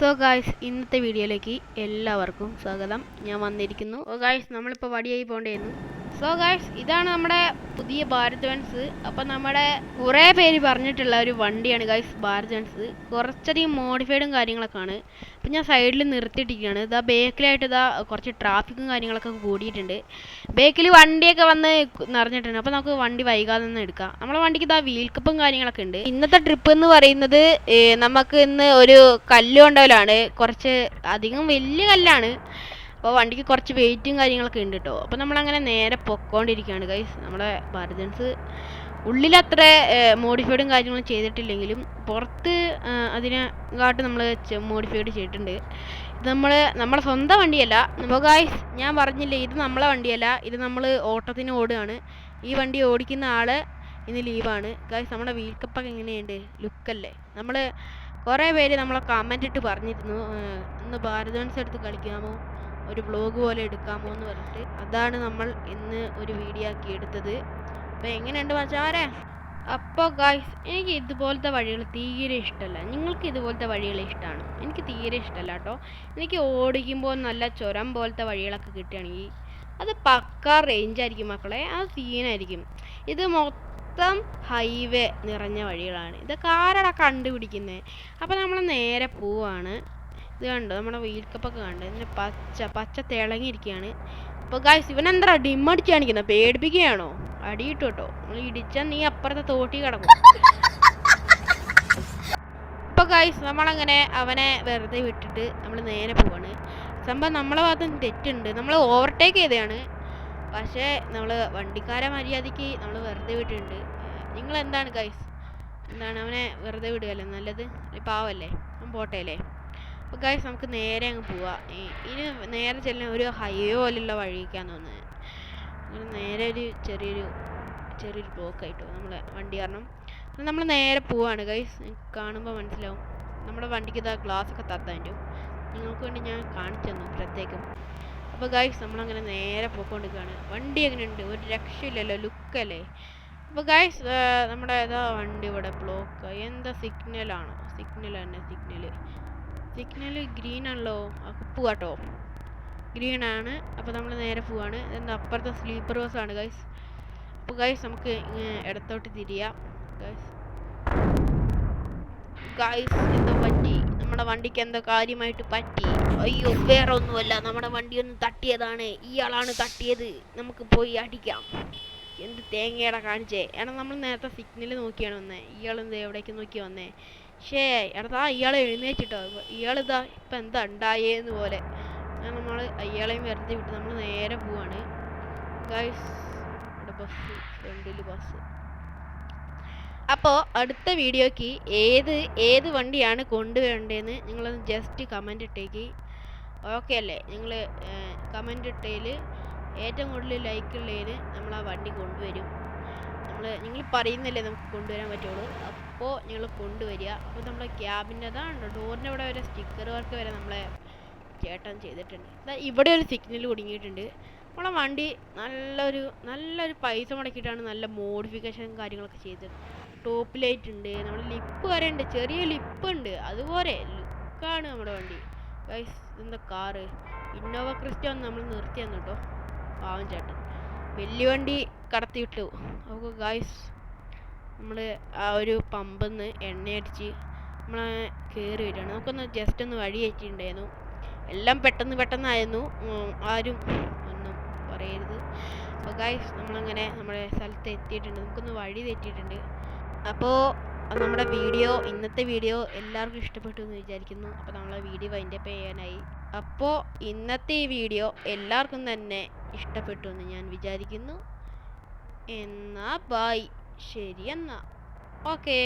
So guys, ഇന്നത്തെ വീഡിയോയിലേക്ക് എല്ലാവർക്കും സ്വാഗതം. ഞാൻ വന്നിരിക്കുന്നു. ഗായ്സ്, നമ്മളിപ്പോൾ വടിയായി പോകേണ്ടിയിരുന്നു. സോ ഗായ്സ്, ഇതാണ് നമ്മുടെ പുതിയ ഭാരത് ബെൻസ്. അപ്പം നമ്മുടെ കുറേ പേര് പറഞ്ഞിട്ടുള്ള ഒരു വണ്ടിയാണ് ഗായ്സ് ഭാരത് ബെൻസ്. കുറച്ചധികം മോഡിഫൈഡും കാര്യങ്ങളൊക്കെ ആണ്. അപ്പം ഞാൻ സൈഡിൽ നിർത്തിയിട്ടിരിക്കുകയാണ്. ഇതാ ബേക്കിലായിട്ട് ഇതാ കുറച്ച് ട്രാഫിക്കും കാര്യങ്ങളൊക്കെ കൂടിയിട്ടുണ്ട്. ബേക്കിൽ വണ്ടിയൊക്കെ വന്ന് നിറഞ്ഞിട്ടുണ്ട്. അപ്പോൾ നമുക്ക് വണ്ടി വൈകാതെ തന്നെ എടുക്കാം. നമ്മളെ വണ്ടിക്ക് ഇതാ വീൽ കപ്പും കാര്യങ്ങളൊക്കെ ഉണ്ട്. ഇന്നത്തെ ട്രിപ്പ് എന്ന് പറയുന്നത് നമുക്ക് ഇന്ന് ഒരു കല്ല് കൊണ്ടവലാണ്. കുറച്ച് അധികം വലിയ കല്ലാണ്. അപ്പോൾ വണ്ടിക്ക് കുറച്ച് വെയിറ്റും കാര്യങ്ങളൊക്കെ ഉണ്ട് കേട്ടോ. അപ്പോൾ നമ്മളങ്ങനെ നേരെ പൊക്കോണ്ടിരിക്കുകയാണ് ഗൈസ്. നമ്മുടെ ഭാരത് ബെൻസ് ഉള്ളിലത്ര മോഡിഫൈഡും കാര്യങ്ങളും ചെയ്തിട്ടില്ലെങ്കിലും പുറത്ത് അതിനെക്കാട്ട് നമ്മൾ മോഡിഫൈഡ് ചെയ്തിട്ടുണ്ട്. ഇത് നമ്മുടെ സ്വന്തം വണ്ടിയല്ല. അപ്പോൾ ഗൈസ്, ഞാൻ പറഞ്ഞില്ലേ, ഇത് നമ്മളെ വണ്ടിയല്ല, ഇത് നമ്മൾ ഓട്ടത്തിന് ഓടുകയാണ്. ഈ വണ്ടി ഓടിക്കുന്ന ആൾ ഇന്ന് ലീവാണ് ഗൈസ്. നമ്മുടെ വീൽ കപ്പൊക്കെ എങ്ങനെയുണ്ട്, ലുക്കല്ലേ? നമ്മൾ കുറേ പേര് നമ്മളെ കമൻ്റ് ഇട്ട് പറഞ്ഞിരുന്നു, ഇന്ന് ഭാരത് ബെൻസ് എടുത്ത് കളിക്കാമോ, ഒരു വ്ളോഗ് പോലെ എടുക്കാമോ എന്ന് പറഞ്ഞിട്ട്. അതാണ് നമ്മൾ ഇന്ന് ഒരു വീഡിയോ ആക്കി എടുത്തത്. അപ്പോൾ എങ്ങനെയുണ്ട് മച്ചാരെ? അപ്പോൾ ഗായ്സ്, എനിക്ക് ഇതുപോലത്തെ വഴികൾ തീരെ ഇഷ്ടമല്ല. നിങ്ങൾക്ക് ഇതുപോലത്തെ വഴികൾ ഇഷ്ടമാണ്? എനിക്ക് തീരെ ഇഷ്ടമല്ല കേട്ടോ. എനിക്ക് ഓടിക്കുമ്പോൾ നല്ല ചുരം പോലത്തെ വഴികളൊക്കെ കിട്ടുകയാണെങ്കിൽ അത് പക്കാ റേഞ്ചായിരിക്കും മക്കളെ, അത് സീനായിരിക്കും. ഇത് മൊത്തം ഹൈവേ നിറഞ്ഞ വഴികളാണ്. ഇതൊക്കെ ആരാടാ കണ്ടുപിടിക്കുന്നത്? അപ്പോൾ നമ്മൾ നേരെ പോവാണ്. ഇത് കണ്ടോ, നമ്മുടെ വീൽ കപ്പൊക്കെ കണ്ടോ, ഇതിന് പച്ച തിളങ്ങിയിരിക്കുകയാണ്. അപ്പോൾ ഗായ്സ്, ഇവനെന്താ ഡിമ്മടിച്ച് കാണിക്കുന്നത്? പേടിപ്പിക്കുകയാണോ? അടിയിട്ടു കേട്ടോ. നമ്മൾ ഇടിച്ചാൽ നീ അപ്പുറത്തെ തോട്ടി കിടക്കും. അപ്പോൾ ഗായ്സ്, നമ്മളങ്ങനെ അവനെ വെറുതെ വിട്ടിട്ട് നമ്മൾ നേരെ പോവാണ്. സംഭവം നമ്മളെ ഭാഗത്ത് തെറ്റുണ്ട്. നമ്മൾ ഓവർടേക്ക് ചെയ്തതാണ്, പക്ഷേ നമ്മൾ വണ്ടിക്കാരെ മര്യാദയ്ക്ക് നമ്മൾ വെറുതെ വിട്ടിട്ടുണ്ട്. നിങ്ങളെന്താണ് ഗായ്സ്, എന്താണ് അവനെ വെറുതെ വിടുകയല്ലേ നല്ലത്? പാവല്ലേ, അവൻ പോട്ടെ അല്ലേ? അപ്പോൾ ഗൈസ്, നമുക്ക് നേരെ അങ്ങ് പോവാം. ഇനി നേരെ ചെല്ലാൻ ഒരു ഹൈവേ പോലുള്ള വഴിക്കാന്ന് തോന്നുന്നത്. അങ്ങനെ നേരെ ഒരു ചെറിയൊരു ബ്ലോക്ക് ആയിട്ടോ നമ്മളെ വണ്ടി കാരണം. നമ്മൾ നേരെ പോവാണ് ഗൈസ്. കാണുമ്പോൾ മനസ്സിലാവും. നമ്മുടെ വണ്ടിക്ക് ഇതാ ഗ്ലാസ് ഒക്കെ തത്താൻ പറ്റും. നിങ്ങൾക്ക് വേണ്ടി ഞാൻ കാണിച്ചു തന്നു പ്രത്യേകം. അപ്പോൾ ഗൈസ്, നമ്മളങ്ങനെ നേരെ പോയിക്കൊണ്ടിരിക്കുകയാണ്. വണ്ടി എങ്ങനെയുണ്ട്? ഒരു രക്ഷയില്ലല്ലോ, ലുക്കല്ലേ? അപ്പോൾ ഗൈസ്, നമ്മുടെ ഏതാ വണ്ടി ഇവിടെ ബ്ലോക്ക്. എന്താ സിഗ്നലാണോ? സിഗ്നൽ ഗ്രീൻ ആണല്ലോ. ഉപ്പ് കേട്ടോ, ഗ്രീനാണ്. അപ്പോൾ നമ്മൾ നേരെ പോവാണ്. എന്താ അപ്പുറത്തെ സ്ലീപ്പർ ബസ്സാണ് ഗൈസ്. അപ്പോൾ ഗൈസ്, നമുക്ക് ഇടത്തോട്ട് തിരിയാം ഗൈസ്. എന്തോ പറ്റി, നമ്മുടെ വണ്ടിക്ക് എന്തോ കാര്യമായിട്ട് പറ്റി. അയ്യോ, വേറെ ഒന്നുമല്ല, നമ്മുടെ വണ്ടി ഒന്ന് തട്ടിയതാണ്. ഇയാളാണ് തട്ടിയത്. നമുക്ക് പോയി അടിക്കാം. എന്ത് തേങ്ങയുടെ കാണിച്ചേ? എടാ, നമ്മൾ നേരത്തെ സിഗ്നൽ നോക്കിയാണ് വന്നേ. ഇയാളെന്ത് എവിടേക്ക് നോക്കി വന്നേ? ഷേ എടാ, ഇയാൾ എഴുന്നേറ്റിട്ടോ. ഇയാളിതാ ഇപ്പം എന്താ ഉണ്ടായേന്ന് പോലെ. നമ്മൾ അയാളെയും വെറുതെ വിട്ട് നമ്മൾ നേരെ പോവാണ് ഗൈസ്. ഇവിടെ ബസ്, ഫ്രണ്ടിൽ ബസ്. അപ്പോൾ അടുത്ത വീഡിയോക്ക് ഏത് വണ്ടിയാണ് കൊണ്ടുവരേണ്ടതെന്ന് നിങ്ങളൊന്ന് ജസ്റ്റ് കമൻ്റ് ഇട്ടേക്ക്. ഓക്കെ അല്ലേ? നിങ്ങൾ കമൻ്റ് ഇട്ടതിൽ ഏറ്റവും കൂടുതൽ ലൈക്ക് ഉള്ളതിന് നമ്മൾ ആ വണ്ടി കൊണ്ടുവരും. നിങ്ങൾ പറയുന്നില്ലേ നമുക്ക് കൊണ്ടുവരാൻ പറ്റുള്ളൂ. അപ്പോൾ നിങ്ങൾ കൊണ്ടുവരിക. അപ്പോൾ നമ്മളെ ക്യാബിൻ്റെ അതാണ് ഡോറിൻ്റെ ഇവിടെ വരെ സ്റ്റിക്കർ വർക്ക് വരെ നമ്മളെ ചേട്ടൻ ചെയ്തിട്ടുണ്ട്. ഇവിടെ ഒരു സിഗ്നൽ കുടുങ്ങിയിട്ടുണ്ട്. നമ്മളെ വണ്ടി നല്ലൊരു പൈസ മുടക്കിയിട്ടാണ് നല്ല മോഡിഫിക്കേഷൻ കാര്യങ്ങളൊക്കെ ചെയ്തത്. ടോപ്പ് ലൈറ്റ് ഉണ്ട്, നമ്മുടെ ലിപ്പ് വരെ ഉണ്ട്, ചെറിയ ലിപ്പ് ഉണ്ട്. അതുപോലെ ലുക്കാണ് നമ്മുടെ വണ്ടി ഗൈസ്. എന്താ കാറ് ഇന്നോവ ക്രിസ്റ്റ ഒന്ന് നമ്മൾ നിർത്തി തന്നു കേട്ടോ, പാവം ചേട്ടൻ. വലിയ വണ്ടി കടത്തി വിട്ടു. അപ്പോൾ ഗൈസ്, നമ്മൾ ആ ഒരു പമ്പിൽ നിന്ന് എണ്ണയടിച്ച് നമ്മൾ കയറി വരികയാണ്. നമുക്കൊന്ന് ജസ്റ്റ് ഒന്ന് വഴി തെറ്റിയിട്ടുണ്ടായിരുന്നു. എല്ലാം പെട്ടെന്നായിരുന്നു. ആരും ഒന്നും പറയരുത്. അപ്പോൾ ഗൈസ്, നമ്മളങ്ങനെ നമ്മുടെ സ്ഥലത്ത് എത്തിയിട്ടുണ്ട്. നമുക്കൊന്ന് വഴി തെറ്റിയിട്ടുണ്ട്. അപ്പോൾ നമ്മുടെ ഇന്നത്തെ വീഡിയോ എല്ലാവർക്കും ഇഷ്ടപ്പെട്ടു എന്ന് വിചാരിക്കുന്നു. അപ്പോൾ നമ്മളെ വീഡിയോ വൈൻഡപ്പ് ചെയ്യാനായി. അപ്പോൾ ഇന്നത്തെ ഈ വീഡിയോ എല്ലാവർക്കും തന്നെ ഇഷ്ടപ്പെട്ടു എന്ന് ഞാൻ വിചാരിക്കുന്നു. എന്നാ ബൈ. ശരി എന്നാ, ഓക്കേ.